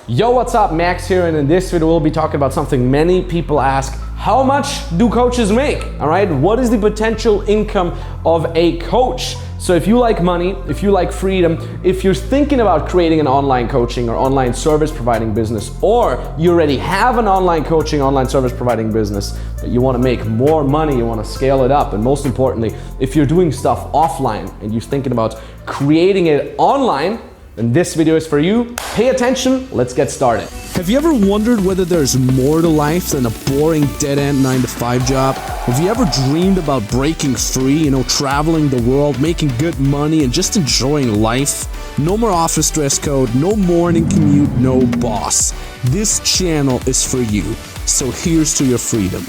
Yo, what's up? Max here, and in this video we'll be talking about something many people ask. How much do coaches make? All right, what is the potential income of a coach? So if you like money, if you like freedom, if you're thinking about creating an online coaching or online service providing business, or you already have an online coaching, online service providing business, but you want to make more money, you want to scale it up, and most importantly, if you're doing stuff offline and you're thinking about creating it online, then this video is for you. Pay attention, let's get started. Have you ever wondered whether there's more to life than a boring dead-end 9-to-5 job? Have you ever dreamed about breaking free, traveling the world, making good money, and just enjoying life? No more office dress code, no morning commute, no boss. This channel is for you, so here's to your freedom.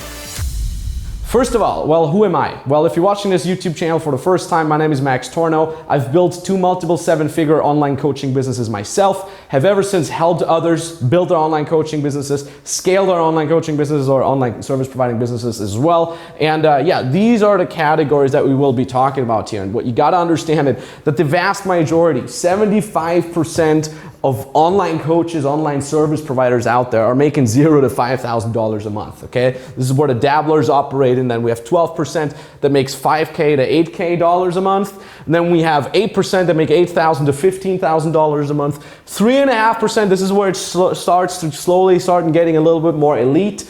First of all, well, who am I? Well, if you're watching this YouTube channel for the first time, my name is Max Tornow. I've built two multiple seven-figure online coaching businesses myself, have ever since helped others build their online coaching businesses, scale their online coaching businesses or online service providing businesses as well. And yeah, these are the categories that we will be talking about here. And what you gotta understand is that the vast majority, 75% of online coaches, online service providers out there are making $0 to $5,000 a month, okay? This is where the dabblers operate, and then we have 12% that makes $5K to $8K a month, and then we have 8% that make $8,000 to $15,000 a month, 3.5%, this is where it starts to slowly start getting a little bit more elite,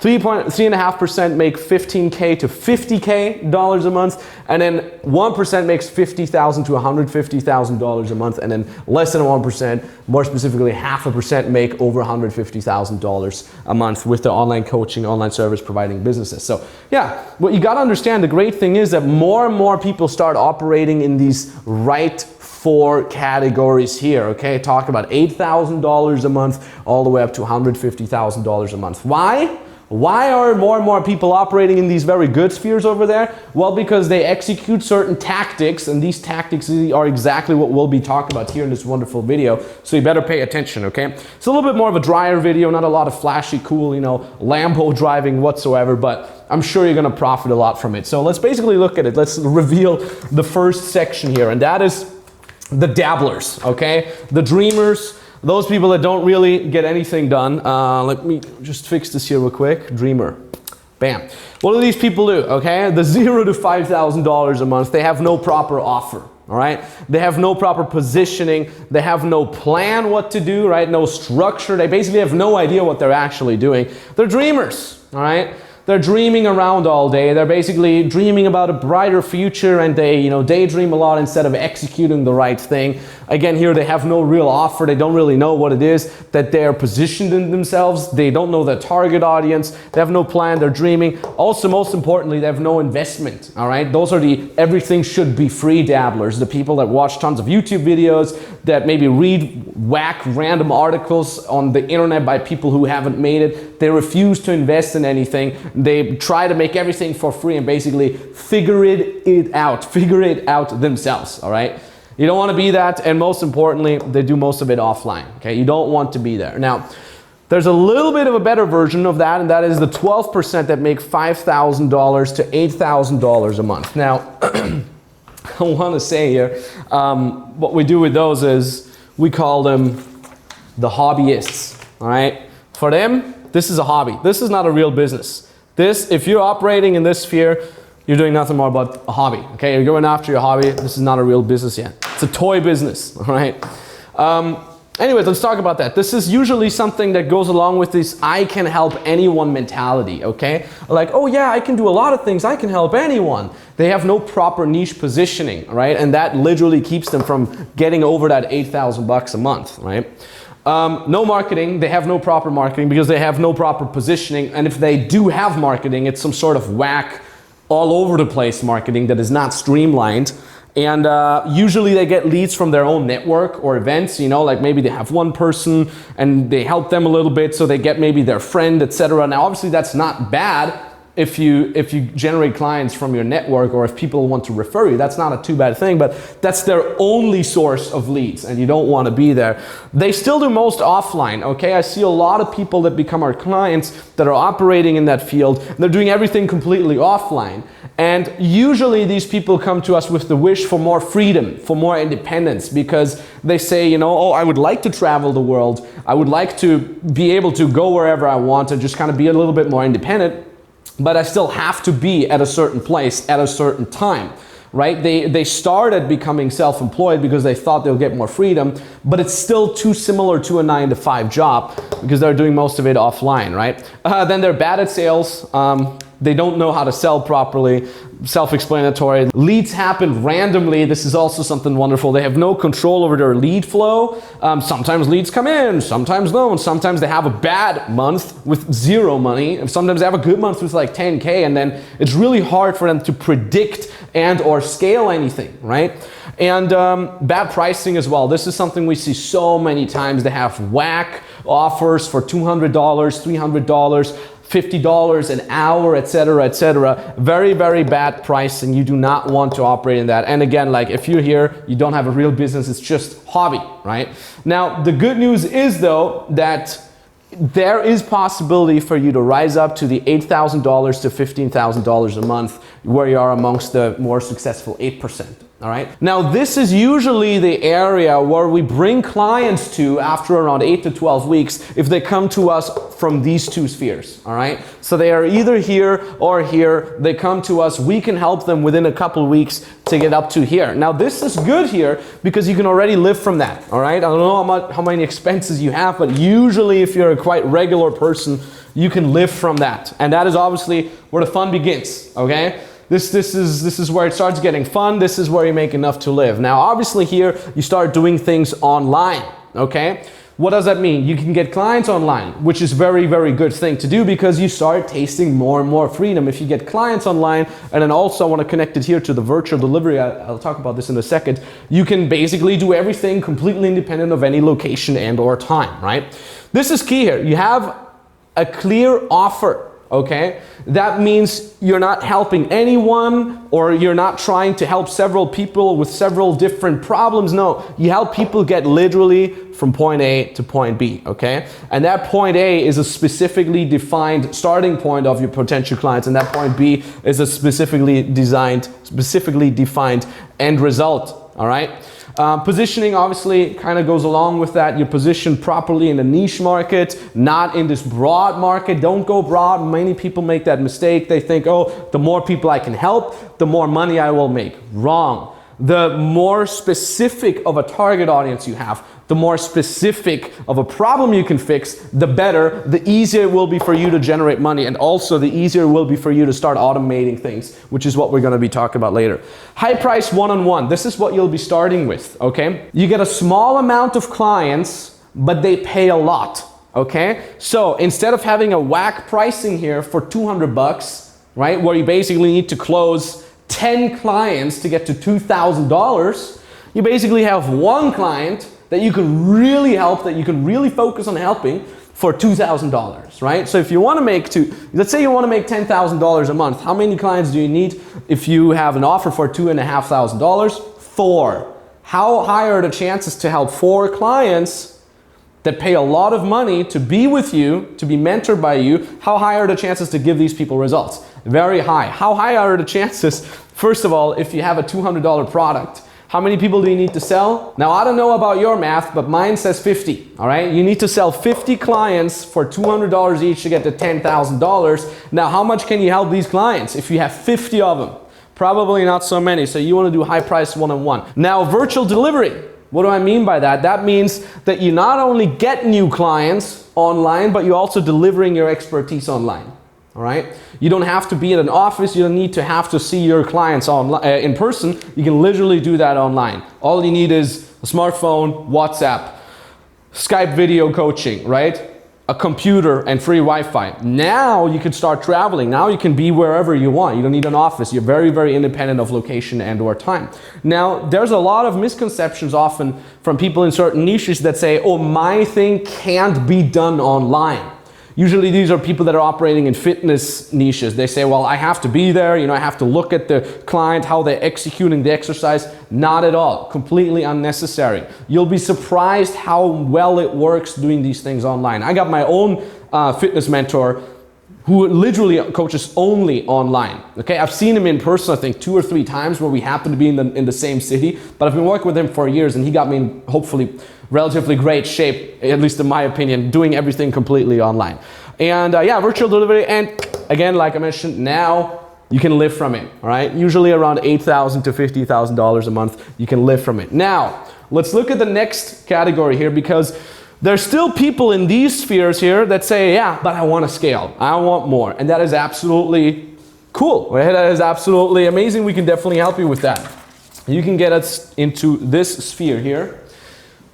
3.5% make $15K to $50K a month, and then 1% makes $50,000 to $150,000 a month, and then less than 1%, more specifically 0.5%, make over $150,000 a month with the online coaching, online service providing businesses. So yeah, what you got to understand, the great thing is that more and more people start operating in these right four categories here, okay? Talk about $8,000 a month all the way up to $150,000 a month. Why? Why are more and more people operating in these very good spheres over there? Well, because they execute certain tactics, and these tactics are exactly what we'll be talking about here in this wonderful video, so you better pay attention, okay? It's a little bit more of a drier video, not a lot of flashy, cool, Lambo driving whatsoever, but I'm sure you're gonna profit a lot from it. So let's basically look at it. Let's reveal the first section here, and that is the dabblers, okay? The dreamers, those people that don't really get anything done. Let me just fix this here real quick. Dreamer. Bam. What do these people do, okay? The $0 to $5,000 a month, they have no proper offer, all right? They have no proper positioning. They have no plan what to do, right? No structure. They basically have no idea what they're actually doing. They're dreamers, all right? They're dreaming around all day. They're basically dreaming about a brighter future, and they, daydream a lot instead of executing the right thing. Again, here they have no real offer. They don't really know what it is that they're positioned in themselves. They don't know their target audience. They have no plan. They're dreaming. Also, most importantly, they have no investment. All right, those are the everything should be free dabblers. The people that watch tons of YouTube videos, that maybe read whack random articles on the internet by people who haven't made it. They refuse to invest in anything. They try to make everything for free and basically figure it out themselves, all right? You don't want to be that, and most importantly, they do most of it offline, okay? You don't want to be there. Now, there's a little bit of a better version of that, and that is the 12% that make $5,000 to $8,000 a month. Now, I want to say here, what we do with those is we call them the hobbyists, all right? For them, this is a hobby. This is not a real business. This, if you're operating in this sphere, you're doing nothing more but a hobby, okay? You're going after your hobby. This is not a real business yet. It's a toy business, all right? Anyways, let's talk about that. This is usually something that goes along with this I can help anyone mentality, okay? Like, oh yeah, I can do a lot of things. I can help anyone. They have no proper niche positioning, right? And that literally keeps them from getting over that $8,000 a month, right? No marketing. They have no proper marketing because they have no proper positioning. And if they do have marketing, it's some sort of whack, all over the place marketing that is not streamlined. And usually they get leads from their own network or events, like maybe they have one person and they help them a little bit, so they get maybe their friend, etc. Now, obviously that's not bad, if you generate clients from your network, or if people want to refer you, that's not a too bad thing, but that's their only source of leads and you don't want to be there. They still do most offline, okay? I see a lot of people that become our clients that are operating in that field. They're doing everything completely offline. And usually these people come to us with the wish for more freedom, for more independence, because they say, you know, oh, I would like to travel the world. I would like to be able to go wherever I want and just kind of be a little bit more independent. But I still have to be at a certain place at a certain time, right? They started becoming self-employed because they thought they'll get more freedom, but it's still too similar to a 9-to-5 job because they're doing most of it offline, right? Then they're bad at sales. They don't know how to sell properly. Self-explanatory. Leads happen randomly. This is also something wonderful. They have no control over their lead flow. Sometimes leads come in, sometimes no, and sometimes they have a bad month with 0 money, and sometimes they have a good month with like 10K, and then it's really hard for them to predict and or scale anything, right? And bad pricing as well. This is something we see so many times. They have whack offers for $200, $300, $50 an hour, etc., etc. Very, very bad pricing. You do not want to operate in that. And again, like if you're here, you don't have a real business, it's just hobby, right? Now, the good news is though that there is possibility for you to rise up to the $8,000 to $15,000 a month, where you are amongst the more successful 8%. All right. Now, this is usually the area where we bring clients to after around 8 to 12 weeks if they come to us from these two spheres. All right. So they are either here or here. They come to us. We can help them within a couple weeks to get up to here. Now, this is good here because you can already live from that. All right. I don't know how many expenses you have, but usually if you're a quite regular person, you can live from that. And that is obviously where the fun begins. Okay. This is where it starts getting fun. This is where you make enough to live. Now, obviously here, you start doing things online, okay? What does that mean? You can get clients online, which is very, very good thing to do because you start tasting more and more freedom. If you get clients online, and then also I want to connect it here to the virtual delivery, I'll talk about this in a second, you can basically do everything completely independent of any location and or time, right? This is key here. You have a clear offer. Okay, that means you're not helping anyone, or you're not trying to help several people with several different problems. No, you help people get literally from point A to point B, okay? And that point A is a specifically defined starting point of your potential clients, and that point B is a specifically defined end result, all right? Positioning obviously kind of goes along with that. You're positioned properly in a niche market, not in this broad market. Don't go broad. Many people make that mistake. They think, oh, the more people I can help, the more money I will make. Wrong. The more specific of a target audience you have, the more specific of a problem you can fix, the better, the easier it will be for you to generate money, and also the easier it will be for you to start automating things, which is what we're going to be talking about later. High price one-on-one. This is what you'll be starting with, okay? You get a small amount of clients, but they pay a lot, okay? So instead of having a whack pricing here for 200 bucks, right, where you basically need to close 10 clients to get to $2,000, you basically have one client that you can really help, that you can really focus on helping for $2,000, right? So if you want to make let's say you want to make $10,000 a month, how many clients do you need if you have an offer for $2,500? 4. How high are the chances to help 4 clients that pay a lot of money to be with you, to be mentored by you? How high are the chances to give these people results? Very high. How high are the chances, first of all, if you have a $200 product, how many people do you need to sell? Now, I don't know about your math, but mine says 50, all right? You need to sell 50 clients for $200 each to get to $10,000. Now, how much can you help these clients if you have 50 of them? Probably not so many, so you want to do high price one-on-one. Now, virtual delivery. What do I mean by that? That means that you not only get new clients online, but you're also delivering your expertise online. All right. You don't have to be at an office. You don't need to have to see your clients online in person. You can literally do that online. All you need is a smartphone, WhatsApp, Skype video coaching, right? A computer and free Wi-Fi. Now you can start traveling. Now you can be wherever you want. You don't need an office. You're very, very independent of location and or time. Now, there's a lot of misconceptions often from people in certain niches that say, oh, my thing can't be done online. Usually these are people that are operating in fitness niches. They say, well, I have to be there, I have to look at the client, how they're executing the exercise. Not at all, completely unnecessary. You'll be surprised how well it works doing these things online. I got my own fitness mentor who literally coaches only online. Okay, I've seen him in person, I think 2 or 3 times where we happen to be in the same city, but I've been working with him for years and he got me in hopefully relatively great shape, at least in my opinion, doing everything completely online. And yeah, virtual delivery, and again, like I mentioned, now you can live from it, all right? Usually around $8,000 to $50,000 a month, you can live from it. Now, let's look at the next category here, because there's still people in these spheres here that say, yeah, but I want to scale. I want more. And that is absolutely cool, right? That is absolutely amazing. We can definitely help you with that. You can get us into this sphere here,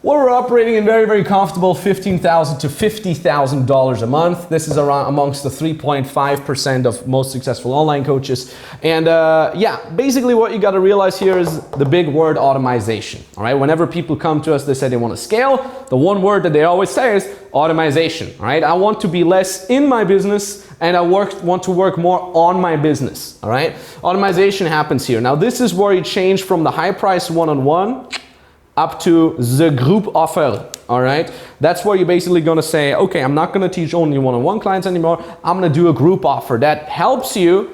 where we're operating in very, very comfortable $15,000 to $50,000 a month. This is around amongst the 3.5% of most successful online coaches. And yeah, basically what you got to realize here is the big word automation. All right, whenever people come to us, they say they want to scale. The one word that they always say is automation. All right, I want to be less in my business and I want to work more on my business. All right, automation happens here. Now this is where you change from the high price one-on-one up to the group offer, all right? That's where you're basically gonna say, okay, I'm not gonna teach only one-on-one clients anymore, I'm gonna do a group offer. That helps you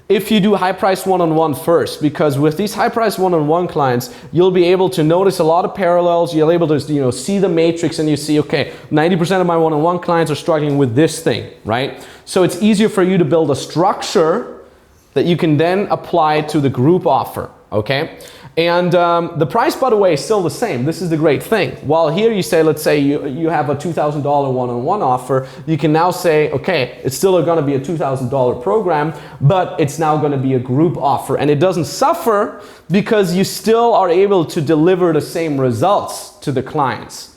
if you do high-price one-on-one first, because with these high-price one-on-one clients, you'll be able to notice a lot of parallels, you'll be able to see the matrix and you see, okay, 90% of my one-on-one clients are struggling with this thing, right? So it's easier for you to build a structure that you can then apply to the group offer, okay? And the price, by the way, is still the same. This is the great thing. While here you say, let's say you have a $2,000 one-on-one offer, you can now say, okay, it's still going to be a $2,000 program, but it's now going to be a group offer. And it doesn't suffer because you still are able to deliver the same results to the clients.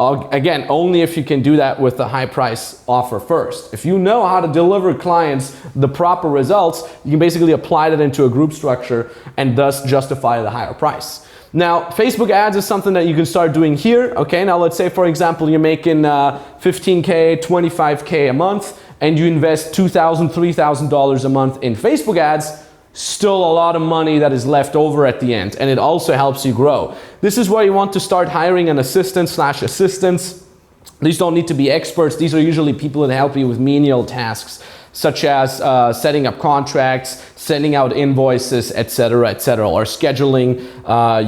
Again, only if you can do that with the high price offer first. If you know how to deliver clients the proper results, you can basically apply that into a group structure and thus justify the higher price. Now, Facebook ads is something that you can start doing here. Okay, now let's say, for example, you're making $15K, $25K a month, and you invest $2,000, $3,000 a month in Facebook ads. Still a lot of money that is left over at the end, and it also helps you grow. This is where you want to start hiring an assistants. These don't need to be experts. These are usually people that help you with menial tasks, such as setting up contracts, sending out invoices, etc., or scheduling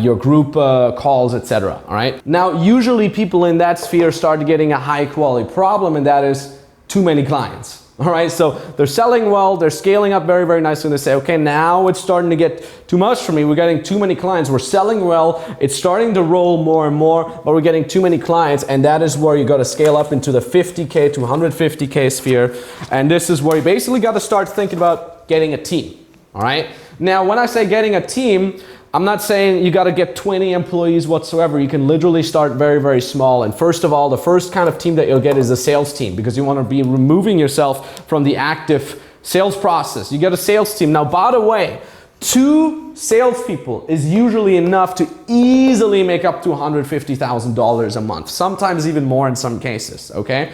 your group calls, etc. All right. Now, usually people in that sphere start getting a high quality problem, and that is too many clients. All right, so they're selling well, they're scaling up very, very nicely, and they say, okay, now it's starting to get too much for me. We're getting too many clients. We're selling well. It's starting to roll more and more, but we're getting too many clients, and that is where you got to scale up into the 50K to 150K sphere. And this is where you basically got to start thinking about getting a team. All right. Now, when I say getting a team, I'm not saying you got to get 20 employees whatsoever. You can literally start very, very small. And first of all, the first kind of team that you'll get is a sales team, because you want to be removing yourself from the active sales process. You get a sales team. Now, by the way, 2 salespeople is usually enough to easily make up to $150,000 a month, sometimes even more in some cases, okay?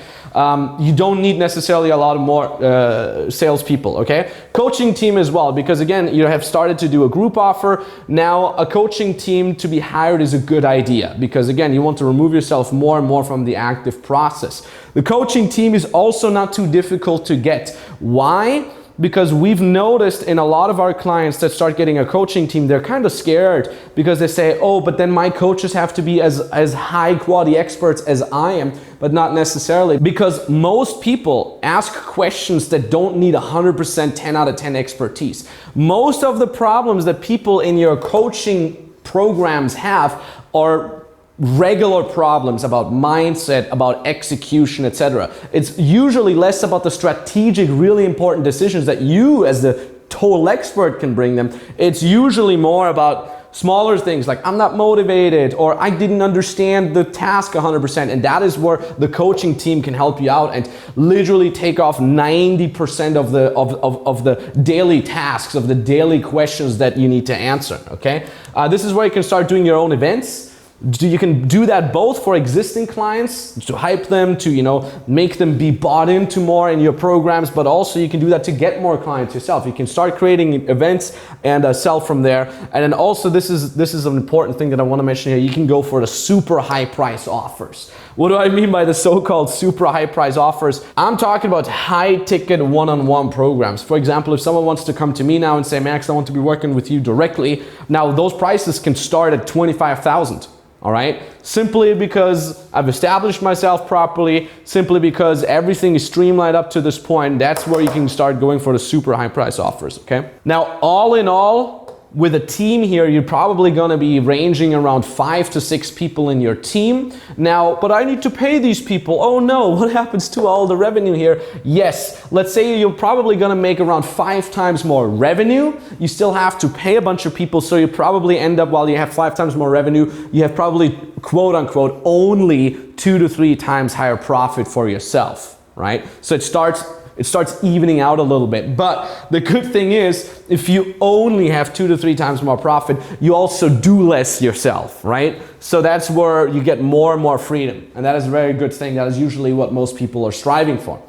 You don't need necessarily a lot of more salespeople, okay? Coaching team as well, because again, you have started to do a group offer. Now, a coaching team to be hired is a good idea, because again, you want to remove yourself more and more from the active process. The coaching team is also not too difficult to get. Why? Because we've noticed in a lot of our clients that start getting a coaching team, they're kind of scared because they say, oh, but then my coaches have to be as high quality experts as I am, but not necessarily, because most people ask questions that don't need 100% 10 out of 10 expertise. Most of the problems that people in your coaching programs have are regular problems about mindset, about execution, etc. It's usually less about the strategic, really important decisions that you as the total expert can bring them. It's usually more about smaller things like I'm not motivated, or I didn't understand the task 100%, and that is where the coaching team can help you out and literally take off 90% of the daily tasks, of the daily questions that you need to answer, okay? This is where you can start doing your own events. You can do that both for existing clients, to hype them, to, you know, make them be bought into more in your programs, but also you can do that to get more clients yourself. You can start creating events and sell from there. And then also this is an important thing that I want to mention here. You can go for the super high price offers. What do I mean by the so-called super high price offers? I'm talking about high ticket one-on-one programs. For example, if someone wants to come to me now and say, Max, I want to be working with you directly. Now those prices can start at 25,000. All right, simply because I've established myself properly, simply because everything is streamlined up to this point. That's where you can start going for the super high price offers, okay? Now, all in all, with a team here, you're probably gonna be ranging around 5 to 6 people in your team. Now, but I need to pay these people. Oh no, what happens to all the revenue here? Yes, let's say you're probably gonna make around 5 times more revenue. You still have to pay a bunch of people, so you probably end up, while you have 5 times more revenue, you have probably, quote unquote, only 2 to 3 times higher profit for yourself, right? So it starts evening out a little bit. But the good thing is, if you only have 2 to 3 times more profit, you also do less yourself, right? So that's where you get more and more freedom. And that is a very good thing. That is usually what most people are striving for.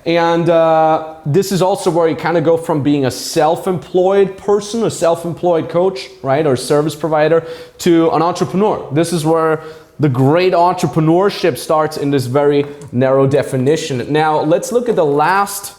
And this is also where you kind of go from being a self-employed person, a self-employed coach, right, or service provider, to an entrepreneur. This is where the great entrepreneurship starts in this very narrow definition. Now, let's look at the last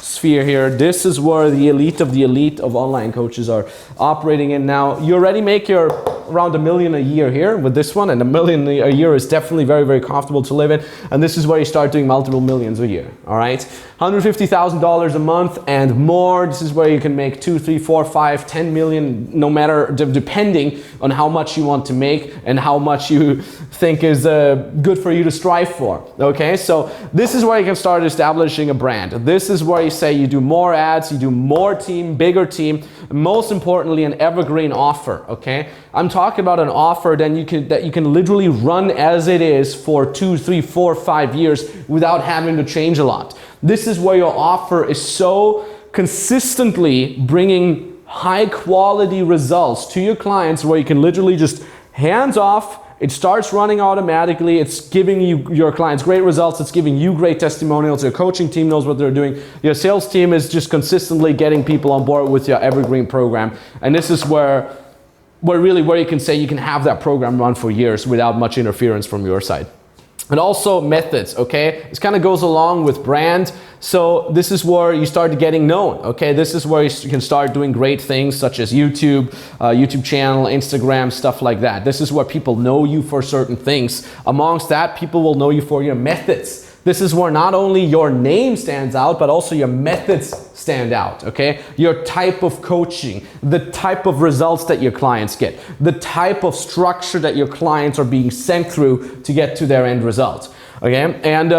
sphere here. This is where the elite of online coaches are operating in. Now, you already make your around $1 million a year here with this one, and $1 million a year is definitely very, very comfortable to live in. And this is where you start doing multiple millions a year, all right? $150,000 a month and more. This is where you can make 2, 3, 4, 5, 10 million, no matter, depending on how much you want to make and how much you think is good for you to strive for, okay? So this is where you can start establishing a brand. This is where you say you do more ads, you do more team, bigger team, and most importantly, an evergreen offer, okay? I'm talking about an offer that you can literally run as it is for 2, 3, 4, 5 years without having to change a lot. This is where your offer is so consistently bringing high quality results to your clients, where you can literally just hands off. It starts running automatically. It's giving your clients great results. It's giving you great testimonials. Your coaching team knows what they're doing. Your sales team is just consistently getting people on board with your evergreen program. And this is where you can say you can have that program run for years without much interference from your side. And also methods, okay? This kind of goes along with brand. So this is where you start getting known, okay? This is where you can start doing great things such as YouTube, YouTube channel, Instagram, stuff like that. This is where people know you for certain things. Amongst that, people will know you for your methods. This is where not only your name stands out, but also your methods stand out, okay? Your type of coaching, the type of results that your clients get, the type of structure that your clients are being sent through to get to their end result, okay? And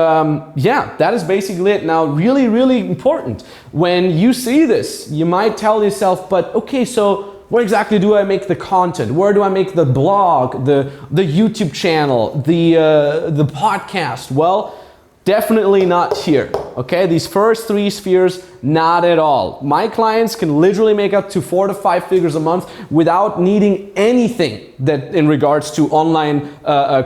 yeah, that is basically it. Now, really, really important. When you see this, you might tell yourself, but okay, so where exactly do I make the content? Where do I make the blog, the YouTube channel, the podcast? Well, definitely not here, okay? These first 3 spheres, not at all. My clients can literally make up to 4 to 5 figures a month without needing anything that in regards to online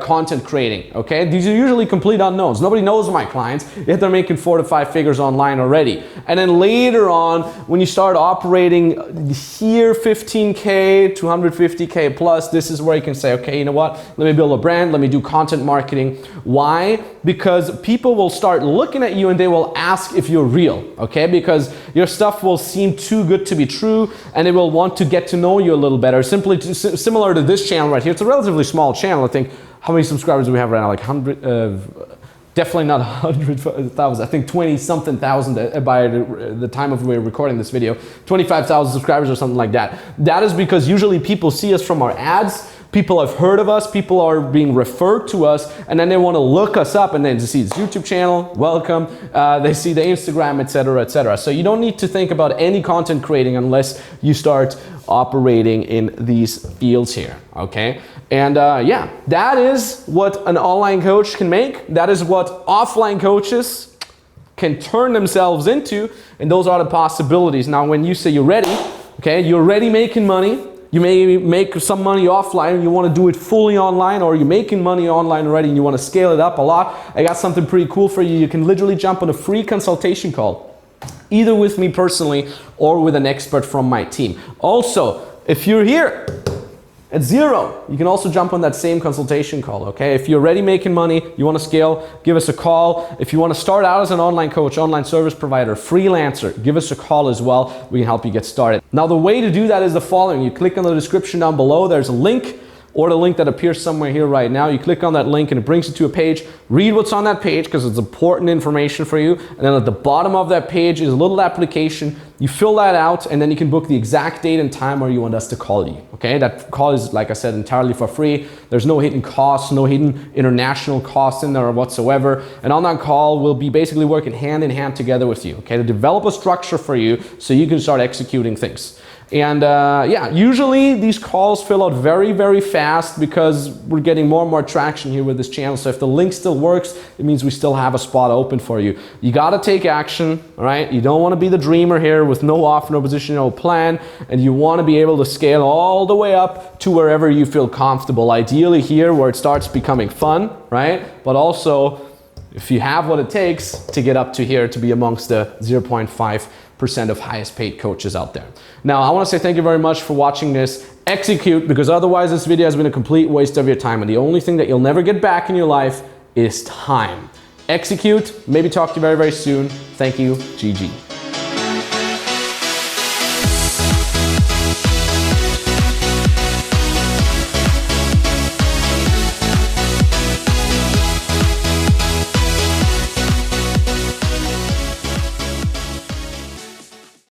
content creating, okay? These are usually complete unknowns. Nobody knows my clients, yet they're making 4 to 5 figures online already. And then later on, when you start operating here, 15K to 150K plus, this is where you can say, okay, you know what? Let me build a brand, let me do content marketing. Why? Because people will start looking at you and they will ask if you're real, okay? Because your stuff will seem too good to be true, and they will want to get to know you a little better. Similar to this channel right here. It's a relatively small channel. I think, how many subscribers do we have right now? Like 100, definitely not 100,000. I think 20-something thousand by the time of we're recording this video. 25,000 subscribers or something like that. That is because usually people see us from our ads. People have heard of us, people are being referred to us, and then they want to look us up and then to see this YouTube channel, welcome, they see the Instagram, etc., etc. So you don't need to think about any content creating unless you start operating in these fields here, okay? And yeah, that is what an online coach can make. That is what offline coaches can turn themselves into, and those are the possibilities. Now, when you say you're ready, okay, you're already making money, You may make some money offline and you want to do it fully online, or you're making money online already and you want to scale it up a lot. I got something pretty cool for you. You can literally jump on a free consultation call, either with me personally or with an expert from my team. Also, if you're here at zero, you can also jump on that same consultation call, okay? If you're already making money, you want to scale, give us a call. If you want to start out as an online coach, online service provider, freelancer, give us a call as well. We can help you get started. Now, the way to do that is the following. You click on the description down below. There's a link, or the link that appears somewhere here right now. You click on that link and it brings you to a page. Read what's on that page because it's important information for you. And then at the bottom of that page is a little application. You fill that out and then you can book the exact date and time where you want us to call you. Okay, that call is, like I said, entirely for free. There's no hidden costs, no hidden international costs in there whatsoever. And on that call, we'll be basically working hand in hand together with you, okay, to develop a structure for you so you can start executing things. And yeah, usually these calls fill out very, very fast because we're getting more and more traction here with this channel. So if the link still works, it means we still have a spot open for you. You got to take action, all right? You don't want to be the dreamer here with no offer, no position, no plan. And you want to be able to scale all the way up to wherever you feel comfortable. Ideally here where it starts becoming fun, right? But also, if you have what it takes to get up to here to be amongst the 0.5% of highest paid coaches out there. Now, I want to say thank you very much for watching this. Execute, because otherwise this video has been a complete waste of your time. And the only thing that you'll never get back in your life is time. Execute. Maybe talk to you very, very soon. Thank you. GG.